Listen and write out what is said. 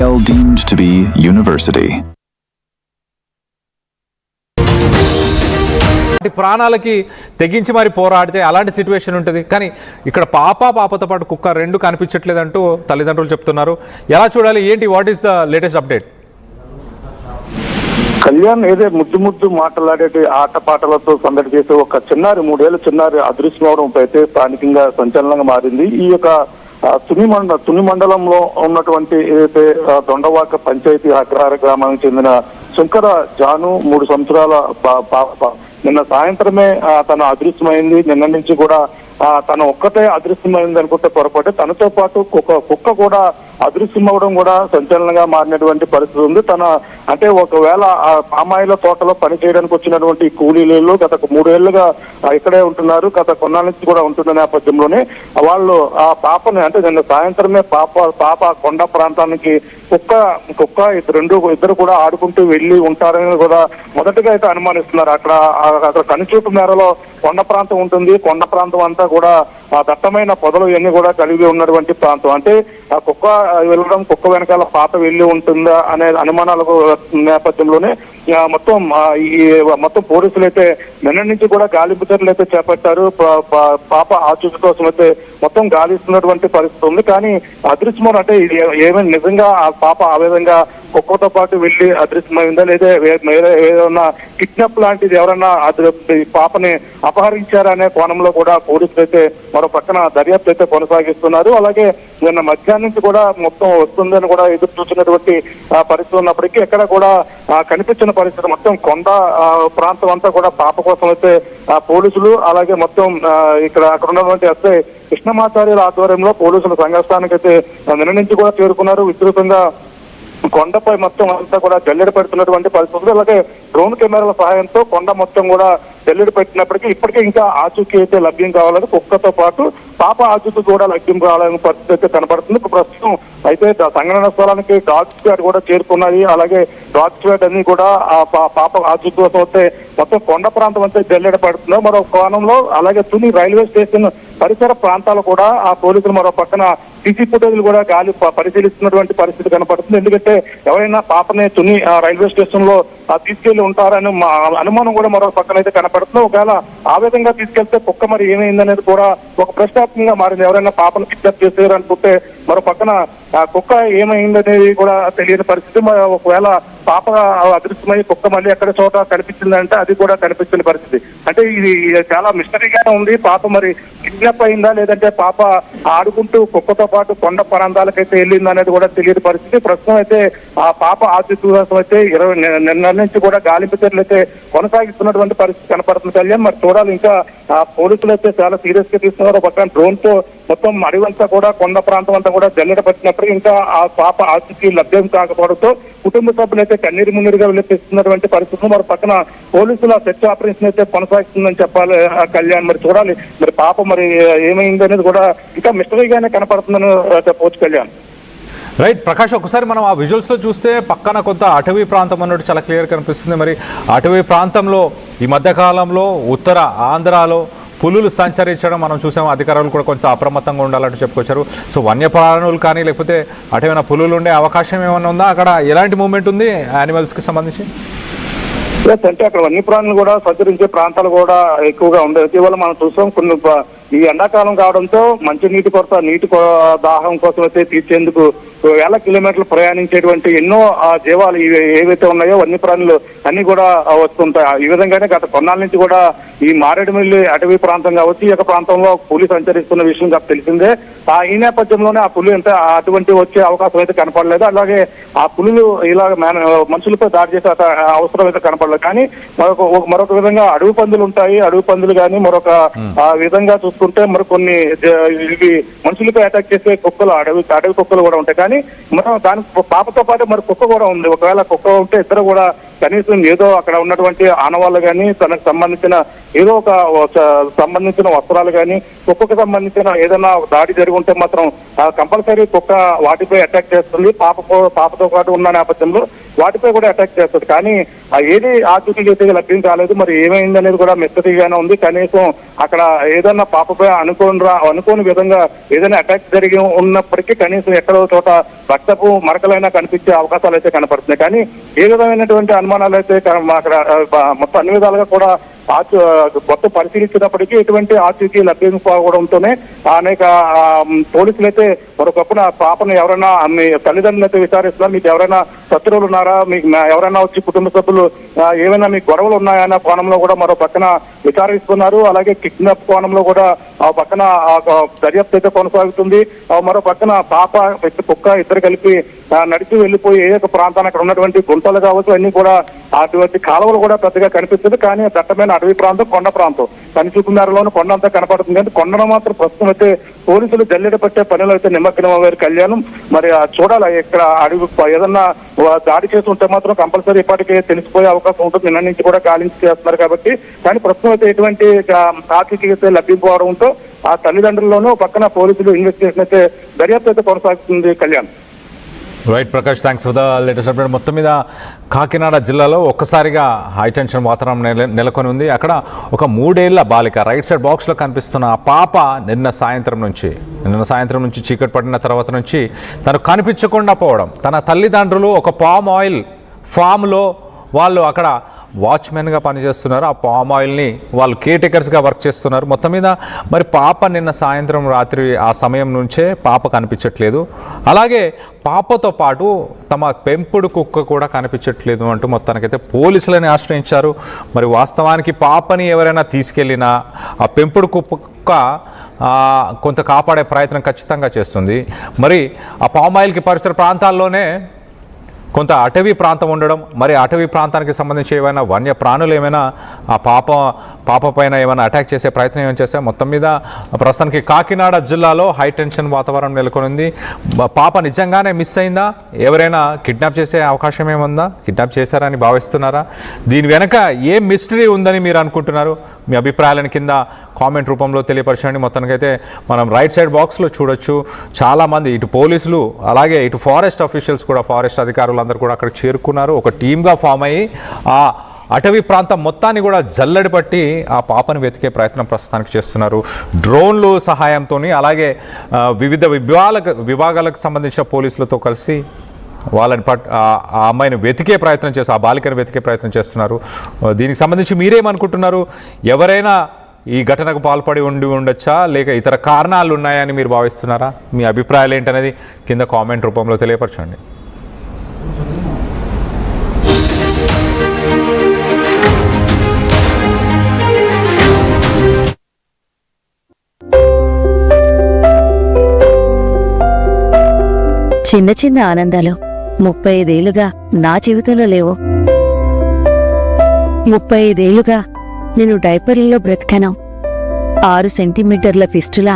deemed to be university. ప్రాణాలకి తెగించి మరి పోరాడితే అలాంటి సిచ్యువేషన్ ఉంటుంది. కానీ ఇక్కడ పాపతో పాటు కుక్క రెండు కనిపించట్లేదంటూ తల్లిదండ్రులు చెప్తున్నారు. ఎలా చూడాలి, ఏంటి, what is the latest update? Kalyan ఏదే ముద్దు మాట్లాడేటి ఆటపాటలతో సందడి చేసే ఒక చిన్నారి 3 ఏళ్ల చిన్నారి అదృశ్యం అయితే స్థానికంగా సంచలనంగా మారింది. ఈ యొక్క తుని మండలంలో ఉన్నటువంటి ఏదైతే దొండవాక పంచాయతీ అగ్రహార గ్రామానికి చెందిన శంకర జాను 3 సంవత్సరాల పాప నిన్న సాయంత్రమే తను అదృశ్యమైంది. నిన్న నుంచి కూడా తను ఒక్కటే అదృశ్యమైంది అనుకుంటే పొరపాటు తనతో పాటు కుక్క కూడా అదృశ్యం అవడం కూడా సంచలనంగా మారినటువంటి పరిస్థితి ఉంది. అంటే ఒకవేళ ఆ పామాయిల తోటలో పనిచేయడానికి వచ్చినటువంటి కూలీలు గత 3 ఏళ్లుగా ఇక్కడే ఉంటున్నారు. గత కొన్నాళ్ళ నుంచి కూడా ఉంటున్న నేపథ్యంలోనే వాళ్ళు ఆ పాపని అంటే నిన్న సాయంత్రమే పాప కొండ ప్రాంతానికి కుక్క ఇద్దరు కూడా ఆడుకుంటూ వెళ్ళి ఉంటారని కూడా మొదటగా అయితే అనుమానిస్తున్నారు. అక్కడ కనుచూపు మేరలో కొండ ప్రాంతం ఉంటుంది. కొండ ప్రాంతం అంతా కూడా దట్టమైన పొదలు ఇవన్నీ కూడా కలిగి ఉన్నటువంటి ప్రాంతం. అంటే ఆ కుక్క వెళ్ళడం, కుక్క వెనకాల పాప వెళ్ళి ఉంటుందా అనే అనుమానాలకు నేపథ్యంలోనే మొత్తం పోలీసులు అయితే నిన్న నుంచి కూడా గాలింపు చర్యలు అయితే చేపట్టారు. పాప ఆచూకీ కోసం అయితే మొత్తం గాలిస్తున్నటువంటి పరిస్థితి ఉంది. కానీ అదృశ్యం అంటే ఏమైనా నిజంగా ఆ పాప ఆ విధంగా కుక్కతో పాటు వెళ్ళి అదృశ్యమైందా లేదా ఏదైనా కిడ్నాప్ లాంటిది ఎవరన్నా పాపని అపహరించారా అనే కోణంలో కూడా పోలీసులు అయితే మరో పక్కన దర్యాప్తు అయితే కొనసాగిస్తున్నారు. అలాగే నిన్న మధ్యాహ్నం నుంచి కూడా మొత్తం వస్తుందని కూడా ఎదురు చూసినటువంటి పరిస్థితి ఉన్నప్పటికీ ఎక్కడ కూడా కనిపించిన పరిస్థితి. మొత్తం కొండ ప్రాంతం అంతా కూడా పాప కోసం అయితే పోలీసులు అలాగే మొత్తం అక్కడ ఉన్నటువంటి ఎస్ఐ కృష్ణమాచార్యుల ఆధ్వర్యంలో పోలీసులు సంఘర్షణానికి అయితే నిన్న నుంచి కూడా చేరుకున్నారు. విస్తృతంగా కొండపై మొత్తం అంతా కూడా జల్లెడ పెడుతున్నటువంటి పరిస్థితులు. అలాగే డ్రోన్ కెమెరాల సహాయంతో కొండ మొత్తం కూడా జల్లెడ పెట్టినప్పటికీ ఇప్పటికే ఇంకా ఆచూకీ అయితే లభ్యం కావాలని కుక్కతో పాటు పాప ఆచూకీ కూడా లభ్యం కావాలనే పరిస్థితి అయితే కనపడుతుంది. ప్రస్తుతం అయితే సంఘటన స్థలానికి డాగ్ స్క్వాడ్ కూడా చేరుకున్నాయి. అలాగే డాగ్ స్క్వాడ్ అన్ని కూడా పాప ఆచూకీ కోసం అయితే మొత్తం కొండ ప్రాంతం అంతా జల్లెడ పడుతుంది. మరో కోణంలో అలాగే తుని రైల్వే స్టేషన్ పరిసర ప్రాంతాలు కూడా ఆ పోలీసులు మరో పక్కన సీసీ ఫుటేజ్లు కూడా పరిశీలిస్తున్నటువంటి పరిస్థితి కనపడుతుంది. ఎందుకంటే ఎవరైనా పాపని తుని రైల్వే స్టేషన్ లో తీసుకెళ్లి ఉంటారని అనుమానం కూడా మరో పక్కన అయితే కనపడుతుంది. ఒకవేళ ఆ విధంగా తీసుకెళ్తే కుక్క మరి ఏమైందనేది కూడా ఒక ప్రశ్నాత్మకంగా మారింది. ఎవరైనా పాపను కిడ్నాప్ చేశారు అనుకుంటే మరో పక్కన కుక్క ఏమైందనేది కూడా తెలియని పరిస్థితి. ఒకవేళ పాప అదృశ్యమై కుక్క మళ్ళీ ఎక్కడ చోట కనిపించిందంటే అది కూడా కనిపించిన పరిస్థితి. అంటే ఇది చాలా మిస్టరీగానే ఉంది. పాప మరి కిడ్నాప్ అయిందా లేదంటే పాప ఆడుకుంటూ కుక్కతో పాటు కొండ ప్రాంతాలకైతే వెళ్ళిందా అనేది కూడా తెలియని పరిస్థితి. ప్రస్తుతం అయితే ఆ పాప ఆచూకీ కోసం అయితే నిన్న నుంచి కూడా గాలింపు చర్యలు అయితే కొనసాగిస్తున్నటువంటి పరిస్థితి కనపడుతుంది. కళ్యాణ్ మరి చూడాలి. ఇంకా పోలీసులు అయితే చాలా సీరియస్ గా తీసుకున్నారు. పక్కన డ్రోన్ తో మొత్తం అడవంతా కూడా కొండ ప్రాంతం అంతా కూడా జల్లెడ పట్టినప్పటికీ ఇంకా ఆ పాప ఆచూకీ లభ్యం కాకపోవడంతో కుటుంబ సభ్యులు అయితే కన్నీరు మున్నీరుగా వెళ్ళిస్తున్నటువంటి పరిస్థితులు. మరి పక్కన పోలీసుల సెర్చ్ ఆపరేషన్ అయితే కొనసాగిస్తుందని చెప్పాలి కళ్యాణ్. మరి చూడాలి మరి పాప మరి ఏమైంది అనేది కూడా ఇంకా మిస్టరీగానే కనపడుతుందని చెప్పవచ్చు కళ్యాణ్. రైట్ ప్రకాష్, ఒకసారి మనం ఆ విజువల్స్లో చూస్తే పక్కన కొంత అటవీ ప్రాంతం అన్నట్టు చాలా క్లియర్ కనిపిస్తుంది. మరి అటవీ ప్రాంతంలో ఈ మధ్యకాలంలో ఉత్తర ఆంధ్రాలో పులులు సంచరించడం మనం చూసాము. అధికారులు కూడా కొంత అప్రమత్తంగా ఉండాలంటూ చెప్పుకొచ్చారు. సో వన్యప్రాణులు కానీ లేకపోతే అటేమైనా పులులు ఉండే అవకాశం ఏమైనా ఉందా? అక్కడ ఎలాంటి మూవ్మెంట్ ఉంది యానిమల్స్కి సంబంధించి? అంటే అక్కడ వన్యప్రాణులు కూడా సంచరించే ప్రాంతాలు కూడా ఎక్కువగా ఉండేవి. ఇటీవల మనం చూసాం కొన్ని ఈ ఎండాకాలం కావడంతో మంచినీటి కొరత, నీటి దాహం కోసం అయితే తీర్చేందుకు వేల కిలోమీటర్లు ప్రయాణించేటువంటి ఎన్నో జీవాలు ఏవైతే ఉన్నాయో వన్యప్రాణులు అన్ని కూడా వస్తుంటాయి. ఈ విధంగానే గత కొన్నాళ్ళ నుంచి కూడా ఈ మారేడుమిల్లి అటవీ ప్రాంతం కావచ్చు ఈ యొక్క ప్రాంతంలో పులి సంచరిస్తున్న విషయం తెలిసిందే. ఈ నేపథ్యంలోనే ఆ పులి అటువంటి వచ్చే అవకాశం అయితే కనపడలేదు. అలాగే ఆ పులులు ఇలా మనుషులపై దాడి చేసే అవసరం అయితే కనపడలేదు. కానీ మరొక విధంగా అడవి పందులు ఉంటాయి. అడవి పందులు కానీ మరొక విధంగా చూసుకుంటే మరి కొన్ని ఇవి మనుషులపై అటాక్ చేసే కుక్కలు అడవి కుక్కలు కూడా ఉంటాయి. కానీ మనం దానికి పాపతో పాటు మరి కుక్క కూడా ఉంది. ఒకవేళ కుక్క ఉంటే ఇద్దరు కూడా కనీసం ఏదో అక్కడ ఉన్నటువంటి ఆనవాళ్ళు కానీ తనకు సంబంధించిన ఏదో ఒక సంబంధించిన వస్త్రాలు కానీ కుక్కకు సంబంధించిన ఏదైనా దాడి జరిగి ఉంటే మాత్రం కంపల్సరీ కుక్క వాటిపై అటాక్ చేస్తుంది. పాపతో పాటు ఉన్న నేపథ్యంలో వాటిపై కూడా అటాక్ చేస్తుంది. కానీ ఏది ఆచూకీగా లభ్యం కాలేదు. మరి ఏమైంది అనేది కూడా మెత్తటిగానే ఉంది. కనీసం అక్కడ ఏదన్నా పాపపై అనుకోని విధంగా ఏదైనా అటాక్ జరిగి ఉన్నప్పటికీ కనీసం ఎక్కడో చోట రక్తపు మరకలైనా కనిపించే అవకాశాలు అయితే కనపడుతున్నాయి. కానీ ఏ విధమైనటువంటి అనుమానాలు అయితే అక్కడ మొత్తం అన్ని విధాలుగా కూడా మొత్తం పరిశీలించినప్పటికీ ఎటువంటి ఆచూకీ లభ్యం కావడంతోనే అనేక పోలీసులు అయితే మరొకప్పుడు పాపను ఎవరైనా మీ తల్లిదండ్రులు అయితే విచారిస్తున్నారు. మీకు ఎవరైనా శత్రువులు ఉన్నారా, మీకు ఎవరైనా వచ్చి కుటుంబ సభ్యులు ఏమైనా మీకు గొడవలు ఉన్నాయన్న కోణంలో కూడా మరో పక్కన విచారిస్తున్నారు. అలాగే కిడ్నాప్ కోణంలో కూడా ఆ పక్కన దర్యాప్తు అయితే కొనసాగుతుంది. మరో పక్కన పాప కుక్క ఇద్దరు కలిపి నడిచి వెళ్ళిపోయి ఏ యొక్క ప్రాంతాన్ని అక్కడ ఉన్నటువంటి గుంటలు కావచ్చు అన్ని కూడా అటువంటి కాలువలు కూడా పెద్దగా కనిపిస్తుంది. కానీ దట్టమైన అడవి ప్రాంతం, కొండ ప్రాంతం, కనిచూపు మేరలోనూ కొండ అంతా కనపడుతుంది. కానీ కొండను మాత్రం ప్రస్తుతం అయితే పోలీసులు జల్లెడ పట్టే పనిలో అయితే నిమగ్నం అయ్యారు. కళ్యాణం మరి చూడాలి, ఇక్కడ అడవి ఏదన్నా దాడి చేసి ఉంటే మాత్రం కంపల్సరీ ఇప్పటికే తెలిసిపోయే అవకాశం ఉంటుంది. నిన్న నుంచి కూడా గాలించి చేస్తున్నారు కాబట్టి. కానీ ప్రస్తుతం అయితే ఎటువంటి ఆచూకీ లభ్యపోవడంతో ఆ తల్లిదండ్రుల్లోనూ పక్కన పోలీసులు ఇన్వెస్టిగేషన్ అయితే దర్యాప్తు అయితే కొనసాగుతుంది. Kalyan. Right Prakash, thanks for the latest update. మొత్తం మీద కాకినాడ జిల్లాలో ఒక్కసారిగా హైటెన్షన్ వాతావరణం నెలకొని ఉంది. అక్కడ ఒక 3 ఏళ్ల బాలిక రైట్ సైడ్ బాక్స్లో కనిపిస్తున్న ఆ పాప నిన్న సాయంత్రం నుంచి చీకటి పడిన తర్వాత నుంచి తను కనిపించకుండా పోవడం, తన తల్లిదండ్రులు ఒక పామ్ ఆయిల్ ఫామ్లో వాళ్ళు అక్కడ వాచ్మెన్గా పనిచేస్తున్నారు. ఆ పామ్ ఆయిల్ని వాళ్ళు కేర్ టేకర్స్గా వర్క్ చేస్తున్నారు. మొత్తం మీద మరి పాప నిన్న సాయంత్రం రాత్రి ఆ సమయం నుంచే పాప కనిపించట్లేదు. అలాగే పాపతో పాటు తమ పెంపుడు కుక్క కూడా కనిపించట్లేదు అంటూ మొత్తానికైతే పోలీసులని ఆశ్రయించారు. మరి వాస్తవానికి పాపని ఎవరైనా తీసుకెళ్ళినా ఆ పెంపుడు కుక్క కొంత కాపాడే ప్రయత్నం ఖచ్చితంగా చేస్తుంది. మరి ఆ పామ్ ఆయిల్కి పరిసర ప్రాంతాల్లోనే కొంత అటవీ ప్రాంతం ఉండడం, మరి అటవీ ప్రాంతానికి సంబంధించి ఏమైనా వన్య ప్రాణులు ఏమైనా ఆ పాప పైన ఏమైనా అటాక్ చేసే ప్రయత్నం ఏమైనా చేస్తే మొత్తం మీద ప్రస్తుతానికి కాకినాడ జిల్లాలో హై టెన్షన్ వాతావరణం నెలకొనింది. పాప నిజంగానే మిస్ అయిందా, ఎవరైనా కిడ్నాప్ చేసే అవకాశం ఏముందా, కిడ్నాప్ చేశారని భావిస్తున్నారా, దీని వెనక ఏ మిస్టరీ ఉందని మీరు అనుకుంటున్నారు? మీ అభిప్రాయాలను కింద కామెంట్ రూపంలో తెలియపరచండి. మొత్తానికైతే మనం రైట్ సైడ్ బాక్స్లో చూడొచ్చు, చాలామంది ఇటు పోలీసులు అలాగే ఇటు ఫారెస్ట్ అఫీషియల్స్ కూడా, ఫారెస్ట్ అధికారులు అందరూ కూడా అక్కడ చేరుకున్నారు. ఒక టీమ్గా ఫామ్ అయ్యి ఆ అటవీ ప్రాంతం మొత్తాన్ని కూడా జల్లెడి పట్టి ఆ పాపను వెతికే ప్రయత్నం ప్రస్తుతానికి చేస్తున్నారు. డ్రోన్లు సహాయంతో అలాగే వివిధ విభాగాలకు సంబంధించిన పోలీసులతో కలిసి వాళ్ళని ఆ అమ్మాయిని వెతికే ప్రయత్నం చేస్తారు, ఆ బాలికను వెతికే ప్రయత్నం చేస్తున్నారు. దీనికి సంబంధించి మీరేమనుకుంటున్నారు? ఎవరైనా ఈ ఘటనకు పాల్పడి ఉండొచ్చా, లేక ఇతర కారణాలు ఉన్నాయని మీరు భావిస్తున్నారా? మీ అభిప్రాయాలు ఏంటనేది కింద కామెంట్ రూపంలో తెలియపరచండి. చిన్న చిన్న ఆనందాలు 35 ఏళ్లుగా నా జీవితంలో లేవు. 35 ఏళ్లుగా నేను డైపర్లలో బ్రతికాను. 6 సెంటీమీటర్ల ఫిస్టులా